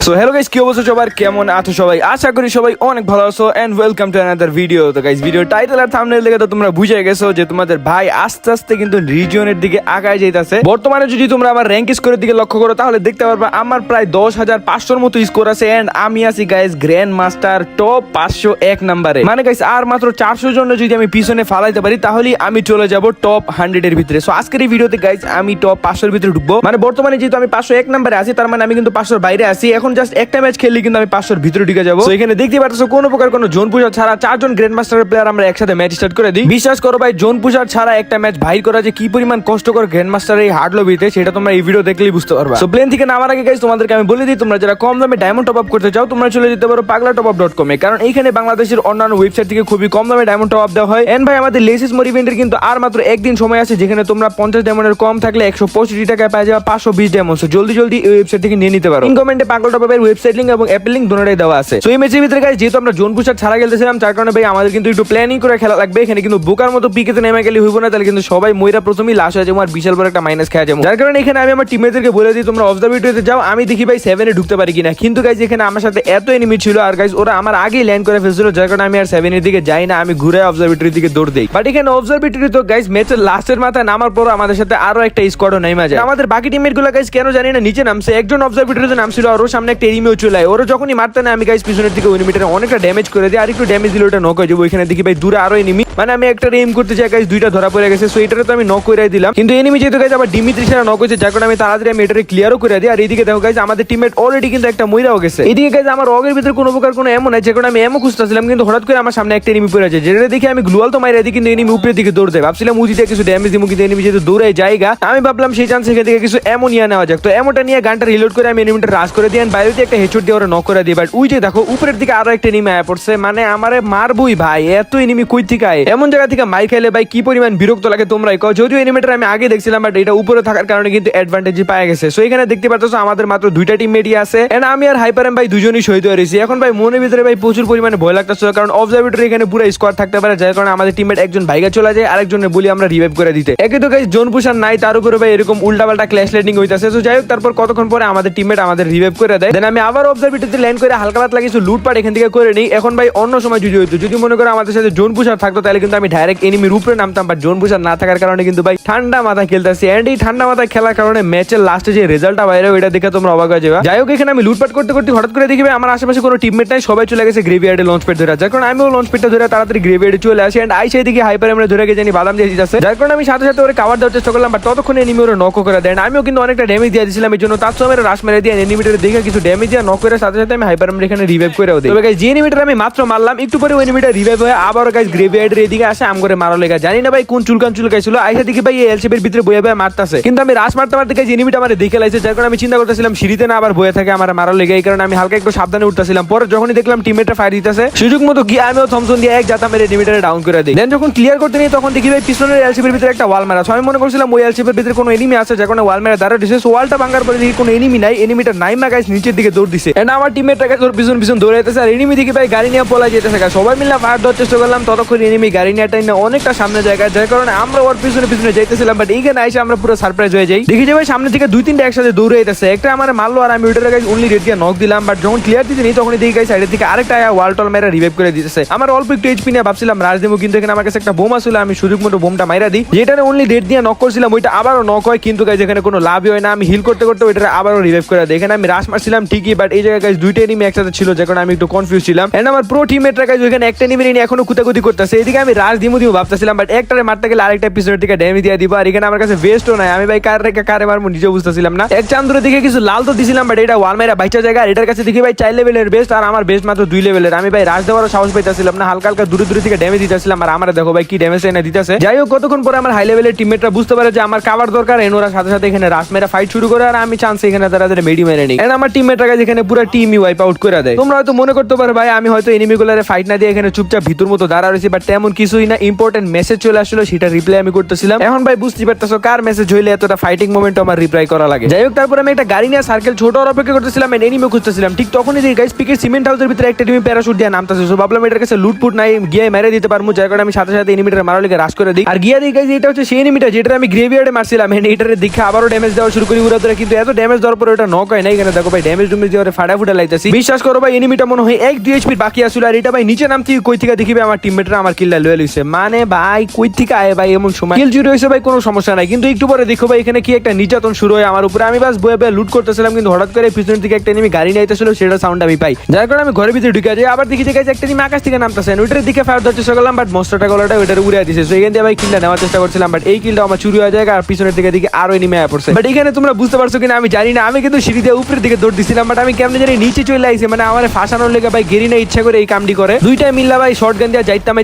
So hello guys, কি অবস্থা সবার, কেমন আছো সবাই? আশা করি সবাই অনেক ভালো আছো and welcome to another video. তো গাইস, ভিডিও টাইটেল আর থাম্বনেল দেখে তো তোমরা বুঝে গেছো যে তোমাদের ভাই আস্তে আস্তে কিন্তু রিজিয়নের দিকে আগায় যাইতাছে। বর্তমানে যদি তোমরা আমার র্যাঙ্ক স্কোরের দিকে লক্ষ্য করো তাহলে দেখতে পারবা আমার প্রায় 10,500 মতো স্কোর আছে এন্ড আমি আছি গাইস গ্র্যান্ড মাস্টার টপ 501 নম্বরে। মানে গাইস আর মাত্র 400 জন যদি আমি পিছনে ফালাইতে পারি তাহলে আমি চলে যাব টপ 100 এর ভিতরে। সো আজকের এই ভিডিওতে গাইস আমি টপ 500 এর ভিতরে ঢুকবো। মানে বর্তমানে যেহেতু আমি 501 নম্বরে আছি, তার মানে আমি কিন্তু 500 এর বাইরে আছি। এখন জাস্ট একটা ম্যাচ খেললে কিন্তু আমি 500 এর ভিতরে ঢুকে যাবো। তো এখানে দেখতে পাচ্ছ কোনো প্রকার কোনো জোন পুশার ছাড়া 4 জন গ্র্যান্ড মাস্টার প্লেয়ার আমরা একসাথে ম্যাচ স্টার্ট করে দিই। বিশ্বাস করো ভাই, জোন পুশার ছাড়া একটা ম্যাচ ভাইর করা যে কি পরিমাণ কষ্টকর গ্র্যান্ড মাস্টারের এই হার্ড লবিতে, সেটা তোমরা এই ভিডিও দেখলেই বুঝতে পারবা। সো প্লেন থেকে নামার আগে গাইস তোমাদেরকে আমি বলে দিই, তোমরা যারা কম দামে ডায়মন্ড টপ আপ করতে চাও তোমরা চলে যেতে পারো paglatopup.com এ, কারণ এইখানে বাংলাদেশের অন্যান্য ওয়েবসাইট থেকে খুবই কম দামে ডায়মন্ড টপ আপ দেওয়া হয়। এন্ড ভাই আমাদের লেসেস মোর ইভেন্টের কিন্তু আর মাত্র একদিন সময় আছে, যেখানে তোমরা 50 ডায়মন্ডের কম থাকলে 165 টাকায় পাওয়া যাবে 520 ডায়মন্ড। সো জলদি এই ওয়েবসাইট থেকে নিয়ে নিতে পারো। ইন কমেন্টে paglatopup এর ওয়েবসাইট লিংক এবং অ্যাপ লিংক দুটোই দেওয়া আছে। সো এই ম্যাচের ভিতরে গাইস যেহেতু আমরা জোন পুশার ছাড়া খেলতেছিলাম, তার কারণে ভাই আমাদের কিন্তু একটু প্ল্যানিং করে খেলা লাগবে। এখানে কিন্তু বোকার মতো পিকেতে নেমে গেলে হইব না, তাহলে কিন্তু সবাই মইরা প্রথমেই লাশ হয়ে যাবো আর বিশাল বড় একটা মাইনাস খেয়ে যাবো। যার কারণে এখানে আমি আমার টিমমেটদেরকে বলে দিই তোমরা অবজারভেটরিতে যাও, আমি দেখি ভাই 7 এ ঢুকতে পারি কিনা। কিন্তু গাইস এখানে আমার সাথে এত এনিমি ছিল আর গাইস ওরা আমার আগেই ল্যান্ড করে ফেলছিল, যার কারণে আমি আর 7 এর দিকে যাই না, আমি ঘুরে অবজারভেটরির দিকে দৌড় দেই। বাট এখানে অবজারভেটরি তো গাইস ম্যাচের লাস্টের মাথায় নামার পর আমাদের সাথে আরো একটা স্কোয়াডও নেমে যায়। আমাদের বাকি টিমমেট গুলো গাইস কেন জানি না নিচে নামছে, একজন অবজারভেটরিতে নামছিল আর ওর সামনে একটা এনিমিও চলে আয়। ওরা যখনই মারতে না আমি গাইস পিছনের দিকে এনিমিটারে অনেকটা ড্যামেজ করে দিই, আর একটু ড্যামেজ দিলে ওটা নক হয়ে যাবে। ওইখানে দেখি ভাই দূরে আরো এনিমি, মানে আমি একটা এম করতে চাই গাইস, দুইটা ধরা পড়ে গেছে। সো এটারে তো আমি নক করে দিলাম, কিন্তু এনিমি যেহেতু গাইস আবার ডিমিত্রি ছাড়া নক হয়েছে, যার কারণে আমি তাড়াতাড়ি আমি এটারে ক্লিয়ারও করে দিই। আর এইদিকে দেখো গাইস আমাদের টিমমেট অলরেডি কিন্তু একটা মইরাও গেছে। এদিকে গাইস আমার অগের ভিতরে কোনো প্রকার কোনো এমন নাই, যে কারণে আমি এমন খুঁজতেছিলাম, কিন্তু হঠাৎ করে আমার সামনে একটা এনিমি পড়ে আছে, যেটা দেখে আমি গ্লুয়াল তো মাইরা দিই, কিন্তু এনিমি উপরের দিকে দৌড় দেয়। ভাবছিলাম উজিতে কিছু ড্যামেজ দিব, কিন্তু এনিমি যেহেতু দৌড়ায় জায়গা, আমি ভাবলাম সেই চান্স এখান থেকে কিছু এমন ইয়া নেওয়া যাক। তো এমনটা নিয়ে গানটা রিলোড করে আমি এনিমিটা রাশ করে দিই, বাইরে একটা হেডশট দিয়ে ওরা নক করে দিই। বাট ওই যে দেখো উপরের দিকে আরো একটা এনিমি আয়া পড়ছে, মানে আমারে মারবই ভাই, এত এনিমি কই থেকে আয়। এমন জায়গা থেকে মাই খাইলে ভাই কি পরিমাণ বিরক্ত লাগে তোমরাই কও। যদিও এনিমিটার আমি আগে দেখছিলাম, বাট এটা উপরে থাকার কারণে কিন্তু অ্যাডভান্টেজ পাওয়া গেছে। সো এখানে দেখতে পাচ্ছ আমাদের মাত্র দুইটা টিমমেটই আছে এন্ড আমি আর হাইপারএম ভাই দুজনই শহীদ হয়ে রয়েছি। এখন ভাই মনের ভিতরে ভাই প্রচুর পরিমাণে ভয় লাগতেছে, কারণ অবজারভেটরি এখানে পুরো স্কোয়াড থাকতে পারে, যার কারণে আমাদের টিমমেট একজন ভাইগা চলে যায়, আরেকজনের বলি আমরা রিভাইভ করে দিতে। একে তো গাইস জোন পুশার নাই, তার উপরে ভাই এরকম উল্টাপাল্টা ক্ল্যাশ ল্যান্ডিং হইতাছে। সো যাই হোক, তারপর কতক্ষণ পরে আমাদের টিমমেট আমাদের রিভাইভ করে দেয়। দেন আমি আবার অবজারভেটরিতে ল্যান্ড করে হালকা পাতলা কিছু লুটপাট এখান থেকে করে নিই। এখন ভাই অন্য সময় যদি হইতো, যদি মনে করো আমাদের সাথে জোন পুশার থাকতো, তাহলে কিন্তু আমি ডাইরেক্ট এনিমির উপরে নামতাম। বাট জোন পুশার না থাকার কারণে কিন্তু ভাই ঠান্ডা মাথায় খেলতেছি, এন্ড এই ঠান্ডা মাথায় খেলার কারণে ম্যাচের লাস্টে যে রেজাল্টটা বাইরে ওইটা দেখে তোমরা অবাক হয়ে যাবে। যাই হোক, এখানে আমি লুটপাট করতে করতে হঠাৎ করে দেখি ভাই আমার আশেপাশে কোনো টিমমেট নাই, সবাই চলে গেছে গ্রেভিয়ার্ডে লঞ্চ প্যাড ধরে। যার কারণে আমিও লঞ্চ প্যাডটা ধরে তাড়াতাড়ি গ্রেভিয়ার্ডে চলে আসি, এন্ড আইসা দিকে হাইপার আমরা ধরে গিয়ে জানি বাদাম দিয়ে দিতেছে, যার কারণে আমি সাথে সাথে ওরে কাভার দেওয়ার চেষ্টা করলাম। বাট ততক্ষণে এনিমি ওরা নক করে দেন, আমিও কিন্তু অনেকটা ড্যামেজ দিয়ে দিয়েছিলাম, এই জন্য তার সময় রাশ মেরে দিয়ে এনিমিটারে দেখে কিছু ড্যামেজ দিয়ে নক করে সাথে সাথে আমি হাইপার আমরা এখানে রিভাইভ করেও দিই। তবে গাইস যে এনিমিটার আমি মাত্র মারলাম, একটু পরে ওই এনিমিটা রিভাইভ হয়ে আবার গাইস গ্রেভিয়ার্ডের এদিকে আসে আম করে মারা লেগা। জানি না ভাই কোন চুলকাইছিল, আইসা দিকে ভাই এই এলসিপির ভিতরে বয়ে বয়ে মারতাছে, কিন্তু আমি রাশ মারতে মারতে গাইস এনিমিটা আমারে দেখে লাইছে, যার কারণে আমি চিন্তা করতেছিলাম সিঁড়িতে না আবার বয়ে থাকে আমার মারা লেগে। এই কারণে আমি হালকা একটু সাবধানে উঠতেছিলাম। পরে যখনই দেখলাম টিমমেটরা ফায়ার দিতেছে, সুযোগ মতো গিয়ে আমিও থমসন দিয়ে এক জাতা মেরে এনিমিটারে ডাউন করে দিই। দেন যখন ক্লিয়ার করতে নিই তখন দেখি ভাই পিছনের এলসিপির ভিতরে একটা ওয়াল মারা। আমি মনে করছিলাম ওই এলসিপির ভিতরে কোনো এনিমি আছে, যার কারণে ওয়াল মেরে দাঁড়া দিছে। ওয়ালটা ভাঙার পরে দেখি কোনো এনিমি নাই, এনিমিটা নাইমা গাইস নিচের দিকে দৌড় দিছে, এন্ড আমার টিমমেটটাকে তোর পিছন দৌড়াইতেছে, আর এনিমি দিকে ভাই গাড়ি নিয়ে পলাই যেতেছে। সবাই মিলে ফায়ার দেওয়ার চেষ্টা করলাম, ততক্ষণ এনিমি গাড়ি নিয়ে টাইনে অনেকটা সামনে জায়গায়, যার কারণে আমরা ওর পিছনে যাইতেছিলাম। বাট এইখানে আইসে আমরা পুরো সারপ্রাইজ হয়ে যাই, দেখি যে ভাই সামনে থেকে 2-3টা একসাথে দৌড়ে যেতেছে। একটা আমার মারলো আর আমি ওইটারে গাইস অনলি রেড দিয়ে নক দিলাম। বাট যখন ক্লিয়ার দিতে নিই তখন দেখি গাইস সাইডের দিকে আরেকটা ওয়াল টল মেরে রিভাইভ করে দিতেছে। আমার অল্প একটু এইচপি নিয়ে ভাবছিলাম রাজ দেবো, কিন্তু এখানে আমার কাছে একটা বোম আসলে, আমি সুযোগ মতো বোমটা মাইরা দিই, যেটারে অনলি রেড দিয়ে নক করছিলাম ওইটা আবারও নক হয়, কিন্তু গাইস এখানে কোনো লাভই হয় না। আমি হিল করতে করতে ওইটারে আবারও রিভাইভ করে দিই। এখানে আমি রাশ মারছিলাম ঠিকই, বাট এই জায়গায় গাইস দুইটা এনিমি একসাথে ছিল, যার কারণে আমি একটু কনফিউজ ছিলাম। এন্ড আমার প্রো টিমমেটরা গাইস ওইখানে একটা এনিমি নিয়ে এখনো কুতাকুতি করতেছে। এদিকে আমি রাশ দিমু ভাবতেছিলাম, বাট একটারে মারতে গেলে আরেকটা পিছনের দিকে ড্যামেজ দিয়ে দিব, আর এখানে আমার কাছে ভেস্টও নাই। আমি ভাই কারে মারবো নিজে বুঝতেছিলাম না। এক চান্দুরে দিকে কিছু লাল তো দিছিলাম, বাট এটা ওয়াল মেরা বাইচা জায়গা, এটার কাছে দেখি ভাই 4 লেভেলের বেস্ট, আর আমার বেস্ট মাত্র 2 লেভেলের। আমি ভাই রাশ দেওয়ারও সাহস পাইতেছিলাম না, হালকা দূরে থেকে ড্যামেজ দিতেছিলাম, আর আমার দেখো ভাই কি ড্যামেজ এনে দিতেছে। যাই হোক, কতক্ষণ পরে আমার হাই লেভেলের টিমমেটরা বুঝতে পারে যে আমার কাভার দরকার, এনোরা সাথে সাথে এখানে রাশ মেরা ফাইট শুরু করে, আর আমি চান্স এখানে তাড়াতাড়ি মেডি মেরে নিই, এন্ড আমার টিমমেটরা এখানে পুরো টিমই ওয়াইপ আউট করে দেয়। তোমরা হয়তো মনে করতে পারো ভাই আমি হয়তো এনিমিগুলারে ফাইট না দিয়ে এখানে চুপচাপ ভিতর মতো দাঁড়া রয়েছি, বাট তেমন কিছুই না। ইম্পর্টেন্ট মেসেজ চলে আসলো, সেটা রিপ্লাই আমি করতেছিলাম। এখন ভাই বুঝতে পারতেছো কার মেসেজ হইলে এতটা ফাইটিং মোমেন্ট আমার রিপ্লাই করা লাগে। যাই হোক, তারপর আমি একটা গাড়ি নিয়ে সার্কেল ছোট অপেক্ষা করতেছিলাম, এনিমি খুঁজতেছিলাম। ঠিক তখনই দেখি গাইস পিকের সিমেন্ট হাউসের ভিতরে একটা টিম প্যারাশুট দিয়ে নামতেছে। সো ভাবলাম এটার কাছে লুটপুট নাই, গিয়ে মেরে দিতে পারবো, যার কারণে আমি সাথে সাথে এনিমিটার মারার লেগে রাশ করে দিই। আর গিয়ে দিই গাইস এটা হচ্ছে সেই এনিমিটা যেটা আমি গ্রেভিয়ার্ডে মারছিলাম, এটার দিকে আবারও ড্যামেজ দেওয়া শুরু করি উড়াতে, কিন্তু এত ড্যামেজ দেওয়ার পরে ওটা নক হয় না। এখানে দেখো ভাই ড্যামেজ দিয়ে ফাটা লাইতেছি। বিশ্বাস করো ভাই এনিমিটা মনে হয় 1-2 HP বাকি আছিল আর এটা ভাই নিচে নামতে কই থেকে দেখিবে আমার টিমমেটরা আমার কিলটা লয়ে লইছে। মানে ভাই কই থেকে আয় ভাই এমন সময় কিল জিরো হইছে ভাই কোনো সমস্যা নাই, কিন্তু একটু পরে দেখো ভাই এখানে কি একটা নির্যাতন শুরু হয় আমার উপরে। আমি বাস বয়ে বয়ে লুট করতেছিলাম, কিন্তু হঠাৎ করে পিছনের দিকে একটা এনিমি গাড়ি নিয়ে আইতেছিল, সেটা সাউন্ড আমি পাই, যার কারণে আমি ঘরের ভিতরে ঢুকে যাই। আবার দেখি যে একটা এনিমি আকাশ থেকে নামতেছে, ওইটার দিকে ফায়ার দেওয়ার চেষ্টা করলাম, বাট মস্টারটা গলাটা ওইটার উড়ে দিয়েছে। সো এখান দিয়ে ভাই কিলটা নেওয়ার চেষ্টা করছিলাম, বাট এই কিলটা আমার চুরি হয়ে যায় আর পিছনের দিকে আরো এনিমি আয়া পড়ছে। বাট এখানে তোমরা বুঝতে পারছো কিনা আমি জানি না, আমি কিন্তু সিঁড়ি দিয়ে উপরের দিকে দৌড় দিছিলাম, বাট আমি কেমনে জানি নিচে চলে আইছি। মানে আমার ফাঁসানোর লেগে ভাই গেরি না ইচ্ছা করে এই কামটি করে, দুইটাই মিল্লা ভাই শর্ট গান দিয়ে যাইতাম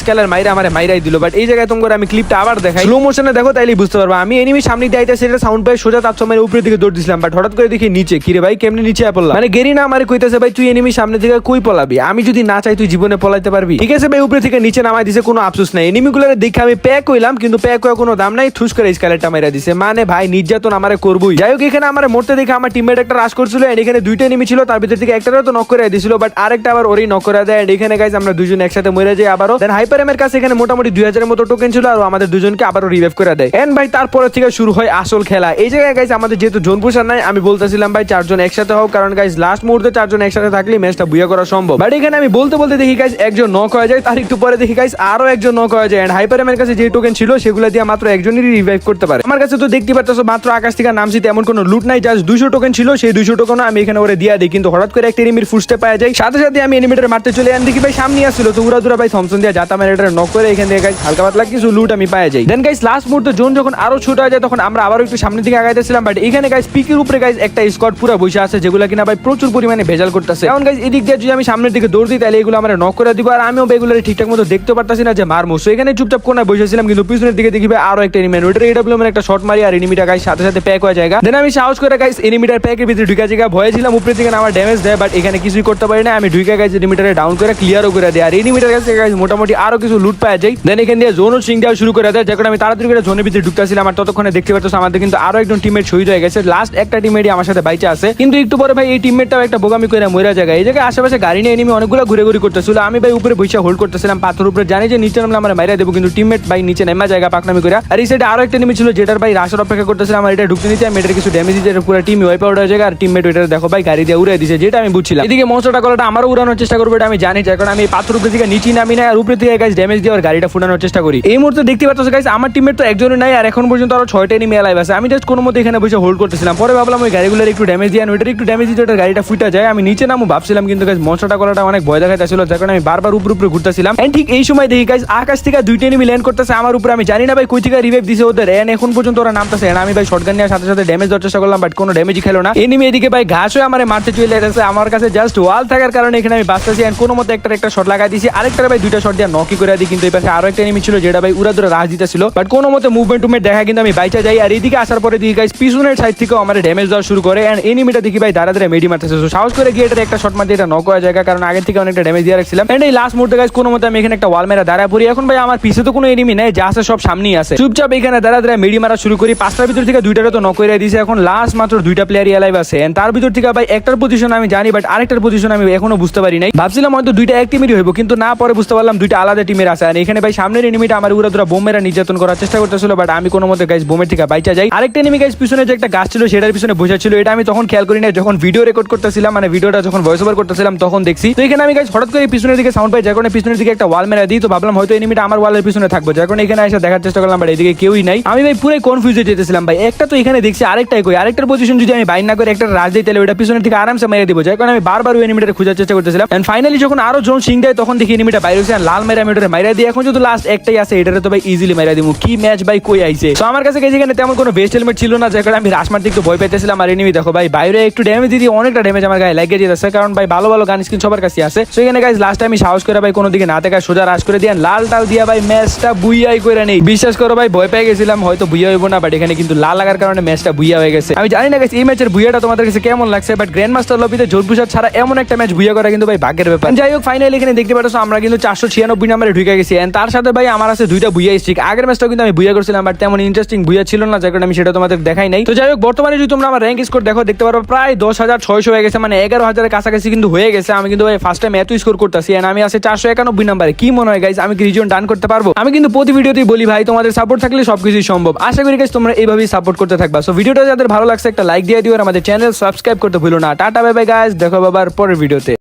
স্কাইলার মাইরা আমার মাইরাই দিল। বাট এই জায়গায় তোমরা আমি ক্লিপটা আবার দেখাই, স্লো মোশনে দেখো তাইলেই বুঝতে পারবো। আমি এনিমি সামনে দিয়ে আইতাছে, সেটা সাউন্ড পাই সোজা তার সময় উপরের দিকে দৌড় দিছিলাম, বাট হঠাৎ করে দেখি নিচে, কিরে ভাই কেমনে নিচে পড়লাম। মানে গেরি না আমার কইতাছে ভাই তুই এনিমি সামনে থেকে কই পলাবি, আমি যদি না চাই তুই জীবনে পলাইতে পারবি। ঠিক আছে ভাই উপরে থেকে নিচে নামাই দিছে, কোনো আফসোস নাই। এনিমিগুলোর দেখে আমি প্যাক হইলাম, কিন্তু প্যাক হওয়া কোনো দাম নাই, ঠুস করে স্কাইলারটা মাইরা দিছে। মানে ভাই নির্যাতন আমারে করবই। যাই হোক এখানে আমার মরতে দেখে আমার টিমমেট একটা রাশ করছিল, এন্ড এখানে দুইটা এনিমি ছিল, তার ভিতর থেকে একটারও তো নক করে দিছিল, বাট আরেকটা আবার ওরই নক করে দেয়। এন্ড এখানে গাইস আমরা দুজন একসাথে মরে যাই আবারও। দেন হাইপার এমের কাছে এখানে মোটামুটি 2000 এর মতো টোকেন ছিল, আর আমাদের দুজনকে আবারও রিভাইভ করে দেয়। এন্ড ভাই তারপরে থেকে শুরু হয় আসল খেলা। এই জায়গায় গাইস আমাদের যেহেতু জোন পুশার নাই, আমি বলতেছিলাম ভাই 4 জন একসাথে হোক, কারণ গাইস লাস্ট মুহূর্তে 4 জন একসাথে থাকলে ম্যাচটা বুয়া করা সম্ভব। বাট এখানে আমি বলতে দেখি গাইস একজন নক হয়ে যায়, তার একটু পরে দেখি গাইস আরো একজন নক হয়ে যায়। এন্ড হাইপার এমের কাছে যে টোকেন ছিল সেগুলো দিয়ে মাত্র একজনই রিভাইভ করতে পারে। আমার কাছে তো দেখতে পাচ্ছ মাত্র আকাশ থেকে নামছি, তেমন কোনো লুট নাই, জাস্ট 200 টোকেন ছিল, সেই 200 টোকেন আমি এখানে ওরে দিয়া দিই। কিন্তু হঠাৎ করে একটা এনিমির ফুটস্টেপ পাওয়া যায়, সাথে সাথে আমি এনিমিটার মারতে চলে যাই। দেখি ভাই সামনে আসছিল, তো উড়া ভাই থমসন দিয়ে যাতা মেরে এটা নক করে এখান থেকে গাইস হালকা পাতলা কিছু লুট আমি পাওয়া যাই। দেন গাইস লাস্ট মুহূর্তে জোন যখন আরো ছোট হয়ে যায়, তখন আমরা আবারও একটু সামনের দিকে আগাইতেছিলাম, বাট এখানে গাইস পিকের উপরে গাইস একটা স্কোয়াড পুরো বসে আছে, যেগুলো কিনা ভাই প্রচুর পরিমাণে ভেজাল করতেছে। এখন গাইস এদিক দিয়ে যদি আমি সামনের দিকে দৌড় দিই, তাহলে এগুলো আমরা নক করে দিব, আর আমিও এগুলো ঠিকঠাক মতো দেখতে পারতাছি না যে মারমু। সো এখানে চুপচাপ কোনায় বসেছিলাম, কিন্তু পিছনের দিকে দেখি ভাই আরো একটা এনিমি, ওইটার এডব্লিউ এর একটা শট মারি আর এনিমিটা গাইস সাথে সাথে প্যাক হয়ে যায়। দেন আমি সাহস করে গাইস এনিমিটার প্যাকের ভিতরে ঢুকে জায়গা ভয়ে ছিলাম, উপরে থেকে আমার ড্যামেজ দেয়, বাট এখানে কিছুই করতে পারি না। আমি ঢুকে গাইস এনিমিটারে ডাউন করে ক্লিয়ারও করে দেয়, আর এনিমিটার কাছে গাইস মোটামুটি আরো কিছু লুট পাওয়া যায়। দেন এখান দিয়ে জোনও সিং দেওয়া শুরু করে দেয়, যখন আমি তাড়াতাড়ি করে জোনের ভিতরে ঢুকতেছিলাম, আর ততক্ষণে দেখতে পাচ্ছ আমাদের কিন্তু আরো একজন টিমমেট শহীদ হয়ে গেছে। লাস্ট একটা টিমমেটই আমার সাথে বাইচে আছে, কিন্তু একটু পরে ভাই এই টিমমেটটাও একটা বোগামি করে মরা জায়গা। এই জায়গায় আশেপাশে গাড়ি নিয়ে এনিমি অনেকগুলো ঘুরে করতেছিল, আমি ভাই উপরে বসে হোল্ড করতেছিলাম পাথর উপরে, জানি যে নিচে নামলে আমরা মাইরা দেবো, কিন্তু টিমমেট ভাই নিচে নেমা জায়গা পাকনামি করে। আর এই সাইডে আরো একটা এনিমি ছিল, যেটার ভাই রাশের অপেক্ষা করতেছিলাম, আমার এটা ঢুকতে নিতে আমি এটার কিছু ড্যামেজ দিতে পুরো টিম ওয়াইপ আউট হয়ে যায়, আর টিমমেট ওইটা দেখো ভাই গাড়ি দিয়ে উড়ে দিছে, যেটা আমি বুঝছিলাম। এদিকে মনস্টারটা গলাটা আমারও উড়ানোর চেষ্টা করবো, এটা আমি জানি, যার কারণে আমি পাথর উপরে থেকে নিচে নামি না, আর উপরে থেকে গাইস ড্যামেজ দিয়ে আর গাড়িটা ফুটানোর চেষ্টা করি। এই মুহূর্তে দেখতে পাচ্ছ গাইস আমার টিমমেট তো একজনই নাই, আর এখন পর্যন্ত আরো 6টা এনিমি এলাইভ আছে। আমি জাস্ট কোনো মতে এখানে বসে হোল্ড করতেছিলাম, পরে ভাবলাম ওই গাড়িগুলোর একটু ড্যামেজ দিয়ে ওইটার একটু ড্যামেজ দিতে ওটার গাড়িটা ফুটা যায়, আমি নিচে নামু ভাবছিলাম, কিন্তু গাইস মনস্টারটা গলাটা অনেক ভয় দেখাইতেছিল, যার কারণে আমি বারবার উপরে ঘুরতেছিলাম। এন্ড ঠিক এই সময় দেখি গাইস আকাশ থেকে 2টা এনিমি ল্যান্ড করতেছে আমার উপরে, আমি জানি না ভাই কই থেকে রিভাইভ দিছে ওদের, এন্ড এখন পর্যন্ত ওরা নামতেছে। এন্ড আমি ভাই শটগান নিয়ে সাথে সাথে ড্যামেজ দেওয়ার চেষ্টা করলাম, বাট কোনো ড্যামেজই খেলো না। এনিমি এদিকে ভাই ঘাস হয়ে আমারে মারতে চলে যাচ্ছে, আমার কাছে জাস্ট ওয়াল থাকার কারণে এখানে আমি বাঁচতেছি, এন্ড কোনো মতে একটা শট লাগাই দিয়েছি, আরেকটা ভাই 2টা শট দিয়ে নকি করে দিই। কিন্তু এই পাশে আরো একটা এনিমি ছিল, যেটা ভাই উড়া ধরে রাশ দিতেছিল, বাট কোনো মতে মুভমেন্ট দেখা কিন্তু আমি বাইচা যাই। আর এদিকে আসার পরে দেখি গাইস পিছনের সাইড থেকে আমার ড্যামেজ দেওয়া শুরু করে, এন্ড এনিমিটা দেখি ভাই দাঁড়া মেডি মারতেছে। সাহস করে গিয়ে এটা একটা শট মারতে এটা নক হওয়া জায়গা, কারণ আগে থেকে অনেকটা ড্যামেজ দিয়ে রাখছিলাম। এন্ড এই লাস্ট মুহূর্তে গাইস কোনো মতে আমি এখানে একটা ওয়াল মেরা দাঁড়া পড়ি। এখন ভাই আমার পিছে তো কোনো এনিমি নাই, যা আছে সব সামনেই আছে, চুপচাপ এখানে দাঁড়া মেডি মারা শুরু করি। 5টার ভিতর থেকে 2টারে তো নক করে দিয়েছে, এখন লাস্ট মাত্র 2টা প্লেয়ারই এলাইভ আছে। এন্ড তার ভিতর থেকে ভাই একটার পজিশন আমি জানি, বাট আরেকটার পজিশন আমি এখনো বুঝতে পারি নাই। ভাবছিলাম হয়তো 2টা এক টিমেরই হইব, কিন্তু না, পরে বুঝতে পারলাম 2টা আলাদা টিমের আছে। আর এখানে ভাই সামনের এনিমিটা আমার উড়া ধরা বোম মেরা নির্যাতন করার চেষ্টা করতেছিল, বাট আমি কোনো মতে গাইস বোমের থেকে বাইচা যাই। আরেকটা এনিমি গাইস পিছনে যে একটা গাছ ছিল সেটার পিছনে বসে ছিল, এটা আমি তখন খেয়াল করি না, যখন ভিডিও রেকর্ড করতেছিলাম, মানে ভিডিওটা যখন ভয়েস ওভার করতেছিলাম তখন দেখছি। তো এখানে আমি গাইস হঠাৎ করে পিছনের দিকে সাউন্ড পাই, যার কারণে পিছনের দিকে একটা ওয়াল মেরা দিই। তো ভাবলাম হয়তো এনিমিটা আমার ওয়ালের পিছনে থাকবে, যার কারণে এখানে এসে দেখার চেষ্টা করলাম, বাট এদিকে কেউই নাই। আমি ভাই পুরো কনফিউজ হয়ে যেতেছিলাম, ভাই একটা তো এখানে দেখছি, আরেকটাই কই, আরেকটার পজিশন যদি আমি বাইর না করে একটা রাজ দিই, তাহলে ওটা পিছনের দিকে আরামসে মেরে দিব, যার কারণে আমি বারবার ওই এনিমিটাকে খোঁজার চেষ্টা করতেছিলাম। এন্ড ফাইনালি যখন আরো জোন সিং দেয়, তখন দেখি এনিমিটা বাইরে হয়েছে, লাল মেরা মেরে মাইরা দিয়ে এখন যদি লাস্ট একটাই আছে, এটারে তো ভাই ইজিলি মেরা দিব। কি ম্যাচ ভাই কই আইছে। তো আমার কাছে এখানে তেমন কোনো বেস্ট হেলমেট ছিল না, যার কারণে আমি রাশ মারতে একটু ভয় পাইতেছিলাম। আর এনিমি দেখো ভাই বাইরে একটু ড্যামেজ দিয়ে অনেকটা ড্যামেজ আমার গায়ে লাগিয়ে যেতেছে, কারণ ভাই ভালো গান স্কিন সবার কাছে আছে। সো এখানে গাইস লাস্ট আমি সাহস করে ভাই কোনো দিকে না থেকে সোজা রাশ করে দিয়ে লাল টাল দিয়া ভাই ম্যাচটা বুইয়াই করে নেই। বিশ্বাস করো ভাই ভয় পেয়ে গেছিলাম হয়তো বুইয়া হইব না, বাট এখানে কিন্তু লাল লাগার কারণে ম্যাচটা বুইয়া হয়ে গেছে। আমি জানি না গাইস এই ম্যাচের বুইয়াটা তোমাদের কাছে কেমন লাগছে, বাট গ্র্যান্ড মাস্টার লবিতে জোরপুষার ছাড়া এমন একটা ম্যাচ বুইয়া করা কিন্তু ভাই ভাগ্যের ব্যাপার। যাই হোক ফাইনালি এখানে দেখতে পাচ্ছ আমরা কিন্তু 496 নম্বরে ঢুকে গেছি, এন্ড তার সাথে ভাই আমার আছে 2টা বুইয়া স্ট্রিক। আগের ম্যাচটাও কিন্তু আমি বুইয়া করছিলাম, বাট তেমন ইন্টারেস্টিং বুইয়া ছিল না, যার কারণে আমি সেটা তোমাদের দেখাই নাই। তো যাই হোক বর্তমানে যদি তোমরা আমার র্যাঙ্ক স্কোর দেখো, দেখতে পারো প্রায় 10,600 হয়ে গেছে, মানে 11,000 এর কাছাকাছি কিন্তু হয়ে গেছে। আমি কিন্তু ভাই ফার্স্ট টাইম এত স্কোর করতেছি, এন্ড আমি আছে 491 নম্বরে। কি মনে হয় গাইস আমি কি রিজন ডান করতে পারবো? আমি কিন্তু প্রতি ভিডিওতেই বলি ভাই তোমাদের সাপোর্ট থাকলে সবকিছুই সম্ভব। আশা করি গাইস তোমরা এইভাবেই সাপোর্ট করতে থাকবা। সো ভিডিওটা যাদের ভালো লাগছে একটা লাইক দিয়ে দিও, আর আমাদের চ্যানেল সাবস্ক্রাইব করতে ভুলো না। টাটা বাই বাই গাইস, দেখো আবার পরের ভিডিওতে।